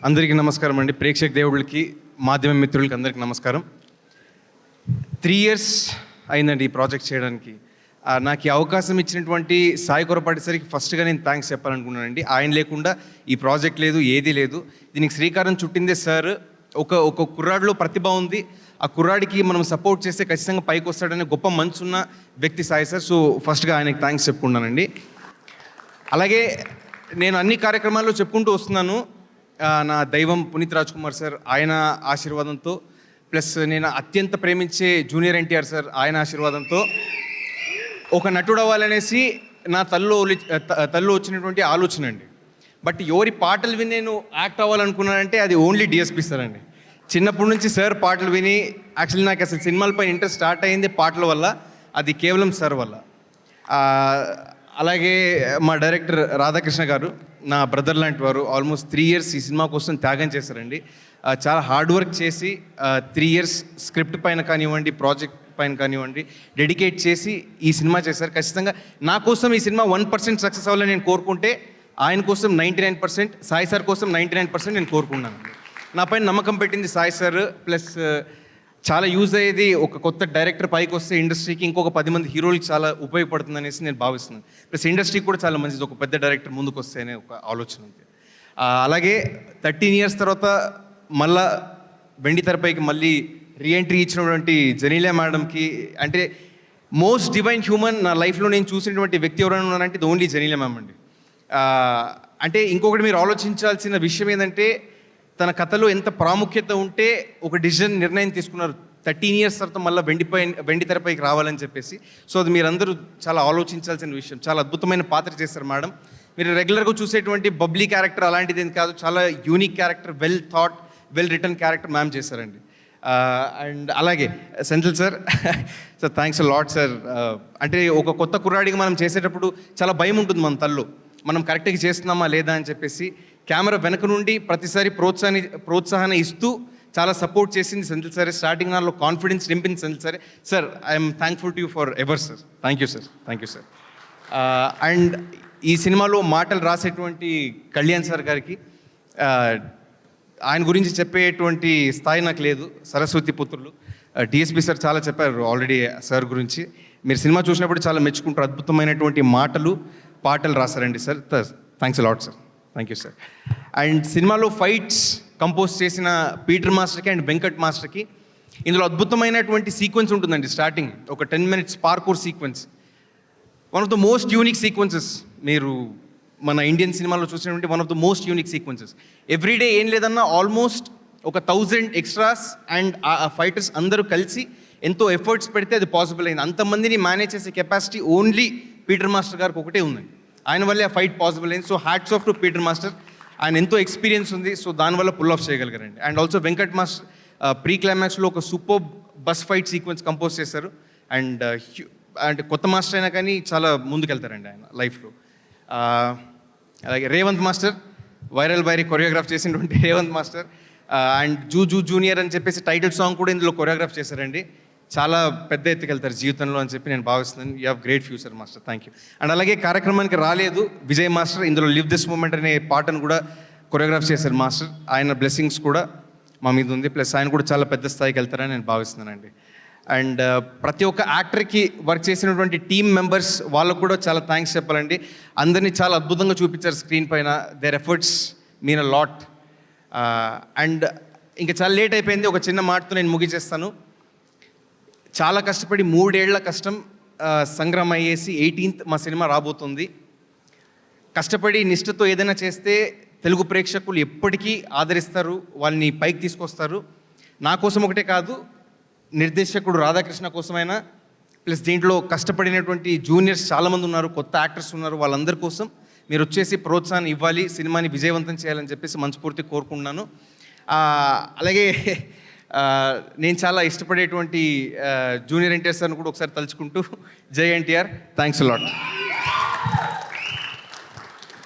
అందరికీ నమస్కారం అండి. ప్రేక్షక దేవుళ్ళకి, మాధ్యమ మిత్రులకి అందరికీ నమస్కారం. 3 years అయిందండి ఈ ప్రాజెక్ట్ చేయడానికి. నాకు ఈ అవకాశం ఇచ్చినటువంటి సాయి కొరపాటి సార్కి ఫస్ట్గా నేను థ్యాంక్స్ చెప్పాలనుకున్నానండి. ఆయన లేకుండా ఈ ప్రాజెక్ట్ లేదు, ఏదీ లేదు. దీనికి శ్రీకారం చుట్టిందే సార్. ఒక కుర్రాడిలో ప్రతిభ ఉంది, ఆ కుర్రాడికి మనం సపోర్ట్ చేస్తే ఖచ్చితంగా పైకి వస్తాడనే గొప్ప మనసున్న వ్యక్తి సాయి సార్. సో ఫస్ట్గా ఆయనకి థ్యాంక్స్ చెప్పుకున్నానండి. అలాగే నేను అన్ని కార్యక్రమాల్లో చెప్పుకుంటూ వస్తున్నాను, నా దైవం పునీత్ రాజ్ కుమార్ సార్, ఆయన ఆశీర్వాదంతో, ప్లస్ నేను అత్యంత ప్రేమించే జూనియర్ ఎన్టీఆర్ సార్, ఆయన ఆశీర్వాదంతో ఒక నటుడు అవ్వాలనేసి నా తల్లో వచ్చినటువంటి ఆలోచన అండి. బట్ ఎవరి పాటలు విని నేను యాక్ట్ అవ్వాలనుకున్నానంటే అది ఓన్లీ డిఎస్పి సార్ అండి. చిన్నప్పటి నుంచి సార్ పాటలు విని యాక్చువల్లీ నాకు అసలు సినిమాలపై ఇంట్రెస్ట్ స్టార్ట్ అయింది పాటల వల్ల, అది కేవలం సార్ వల్ల. అలాగే మా డైరెక్టర్ రాధాకృష్ణ గారు నా బ్రదర్ లాంటి వారు. ఆల్మోస్ట్ 3 years ఈ సినిమా కోసం త్యాగం చేశారండి. చాలా హార్డ్ వర్క్ చేసి 3 years స్క్రిప్ట్ పైన కానివ్వండి, ప్రాజెక్ట్ పైన కానివ్వండి డెడికేట్ చేసి ఈ సినిమా చేశారు. ఖచ్చితంగా నా కోసం ఈ సినిమా 1% సక్సెస్ అవ్వాలని నేను కోరుకుంటే, ఆయన కోసం 99%, సాయి సార్ కోసం 99% నేను కోరుకున్నాను. నా పైన నమ్మకం పెట్టింది సాయి సార్. ప్లస్ చాలా యూజ్ అయ్యేది, ఒక కొత్త డైరెక్టర్ పైకి వస్తే ఇండస్ట్రీకి ఇంకొక 10 మంది హీరోలకి చాలా ఉపయోగపడుతుంది అనేసి నేను భావిస్తున్నాను. ప్లస్ ఇండస్ట్రీకి కూడా చాలా మంచిది ఒక పెద్ద డైరెక్టర్ ముందుకు వస్తే అనే ఒక ఆలోచన ఉంది. అలాగే 13 years తర్వాత మళ్ళా వెండి తెరపైకి మళ్ళీ రీఎంట్రీ ఇచ్చినటువంటి జెనీలియా మేడంకి, అంటే మోస్ట్ డివైన్ హ్యూమన్ నా లైఫ్లో నేను చూసినటువంటి వ్యక్తి ఎవరైనా ఉన్నారంటే ఇది ఓన్లీ జెనీలియా మ్యామ్ అండి. అంటే ఇంకొకటి మీరు ఆలోచించాల్సిన విషయం ఏంటంటే, తన కథలో ఎంత ప్రాముఖ్యత ఉంటే ఒక నిర్ణయం తీసుకున్నారు 13 years తర్వాత మళ్ళీ వెండి తెరపైకి రావాలని చెప్పేసి. సో అది మీరందరూ చాలా ఆలోచించాల్సిన విషయం. చాలా అద్భుతమైన పాత్ర చేశారు మేడం. మీరు రెగ్యులర్గా చూసేటువంటి బబ్లీ క్యారెక్టర్ అలాంటిది ఏం కాదు, చాలా unique character, well thought, well return character ma'am చేశారండి. అండ్ అలాగే Senthil sir, sir thanks lot sir. అంటే ఒక కొత్త కుర్రాడికి మనం చేసేటప్పుడు చాలా భయం ఉంటుంది మన తల్లో, మనం కరెక్ట్గా చేస్తున్నామా లేదా అని చెప్పేసి. కెమెరా వెనక నుండి ప్రతిసారి ప్రోత్సాహన ఇస్తూ చాలా సపోర్ట్ చేసింది సెంథిల్ సార్. స్టార్టింగ్ నాలో కాన్ఫిడెన్స్ నింపింది Senthil sir. Sir I'm thankful to you for ever sir. Thank you sir, thank you sir. And ఈ సినిమాలో మాటలు రాసేటువంటి కళ్యాణ్ సార్ గారికి, ఆయన గురించి చెప్పేటువంటి స్థాయి నాకు లేదు. సరస్వతి పుత్రులు డిఎస్పి సార్ చాలా చెప్పారు ఆల్రెడీ సార్ గురించి. మీరు సినిమా చూసినప్పుడు చాలా మెచ్చుకుంటారు. అద్భుతమైనటువంటి పాటలు రాశారండి sir. Thanks lot sir, thank you sir. And సినిమాలో ఫైట్స్ కంపోజ్ చేసిన పీటర్ మాస్టర్కి అండ్ వెంకట్ మాస్టర్కి. ఇందులో అద్భుతమైనటువంటి సీక్వెన్స్ ఉంటుందండి. స్టార్టింగ్ ఒక 10 minutes parkour sequence, one of the most unique sequences మీరు మన ఇండియన్ సినిమాలో చూసినటువంటి one of the most unique sequences. Everyday ఏం లేదన్నా ఆల్మోస్ట్ ఒక 1000 extras అండ్ ఆ ఫైటర్స్ అందరూ కలిసి ఎంతో ఎఫర్ట్స్ పెడితే అది పాసిబుల్ అయింది. అంతమందిని మేనేజ్ చేసే కెపాసిటీ ఓన్లీ పీటర్ మాస్టర్ గారికి ఒకటే ఉందండి. ఆయన వల్లే ఆ ఫైట్ పాసిబుల్ అయింది. So hats off to Peter master. ఆయన ఎంతో ఎక్స్పీరియన్స్ ఉంది, సో దానివల్ల పుల్ ఆఫ్ చేయగలిగారండి. And also Venkat master pre క్లైమాక్స్లో ఒక super bus fight sequence compose చేశారు. అండ్ అంటే కొత్త మాస్టర్ అయినా కానీ చాలా ముందుకెళ్తారండి ఆయన లైఫ్లో. అలాగే రేవంత్ మాస్టర్, వైరీ కొరియోగ్రాఫ్ చేసినటువంటి రేవంత్ మాస్టర్. అండ్ జూనియర్ అని చెప్పేసి టైటిల్ సాంగ్ కూడా ఇందులో కొరియోగ్రాఫ్ చేశారండి. చాలా పెద్ద ఎత్తుకెళ్తారు జీవితంలో అని చెప్పి నేను భావిస్తున్నాను. You have great future master, thank you. And అలాగే కార్యక్రమానికి రాలేదు విజయ్ మాస్టర్, ఇందులో లివ్ దిస్ మూమెంట్ అనే పాటను కూడా కొరియోగ్రాఫ్ చేశారు మాస్టర్. ఆయన బ్లెస్సింగ్స్ కూడా మా మీద ఉంది. ప్లస్ ఆయన కూడా చాలా పెద్ద స్థాయికి వెళ్తారని నేను భావిస్తున్నానండి. అండ్ ప్రతి ఒక్క యాక్టర్కి వర్క్ చేసినటువంటి టీమ్ మెంబర్స్ వాళ్ళకు కూడా చాలా థ్యాంక్స్ చెప్పాలండి. అందరినీ చాలా అద్భుతంగా చూపించారు స్క్రీన్ పైన. Their efforts mean a lot. And ఇంకా చాలా లేట్ అయిపోయింది, ఒక చిన్న మాటతో నేను ముగిచేస్తాను. చాలా కష్టపడి 3 ఏళ్ల కష్టం సంగ్రామం అయ్యేసి 18th మా సినిమా రాబోతుంది. కష్టపడి నిష్ఠతో ఏదైనా చేస్తే తెలుగు ప్రేక్షకులు ఎప్పటికీ ఆదరిస్తారు, వాళ్ళని పైకి తీసుకొస్తారు. నా కోసం ఒకటే కాదు, నిర్దేశకుడు రాధాకృష్ణ కోసమైనా, ప్లస్ దీంట్లో కష్టపడినటువంటి జూనియర్స్ చాలామంది ఉన్నారు, కొత్త యాక్టర్స్ ఉన్నారు, వాళ్ళందరి కోసం మీరు వచ్చేసి ప్రోత్సాహాన్ని ఇవ్వాలి, సినిమాని విజయవంతం చేయాలని చెప్పేసి మనస్ఫూర్తి కోరుకుంటున్నాను. అలాగే నేను చాలా ఇష్టపడేటువంటి జూనియర్ ఎన్టీఆర్ సార్ని కూడా ఒకసారి తలుచుకుంటూ, జై ఎన్టీఆర్, థ్యాంక్స్ లాట్.